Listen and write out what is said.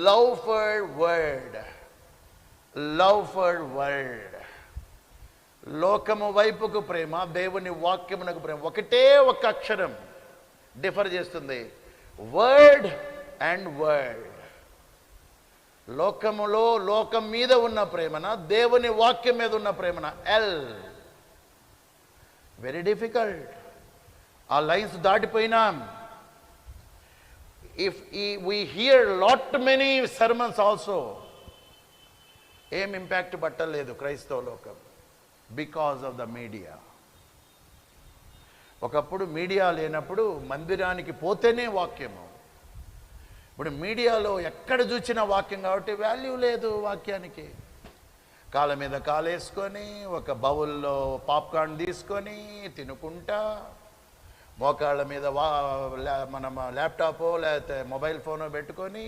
Love for word, love for word. లోకము వైపుకు ప్రేమ, దేవుని వాక్యమునకు ప్రేమ. ఒకటే ఒక అక్షరం డిఫర్ చేస్తుంది, వర్డ్ అండ్ వర్డ్. లోకములో లోకం మీద ఉన్న ప్రేమన, దేవుని వాక్యం మీద ఉన్న ప్రేమన. ఎల్ వెరీ డిఫికల్ట్. ఆ లైన్స్ దాటిపోయినాం. If we hear lot many sermons also, ఏం ఇంపాక్ట్ పట్టలేదు క్రైస్తవ లోకం, బికాజ్ ఆఫ్ ద మీడియా. ఒకప్పుడు మీడియా లేనప్పుడు మందిరానికి పోతేనే వాక్యము. ఇప్పుడు మీడియాలో ఎక్కడ చూసిన వాక్యం కాబట్టి వాల్యూ లేదు వాక్యానికి. కాళ్ళ మీద కాలేసుకొని, ఒక బౌల్లో పాప్కార్న్ తీసుకొని తినుకుంటా, మోకాళ్ళ మీద మనం ల్యాప్టాపో లేకపోతే మొబైల్ ఫోనో పెట్టుకొని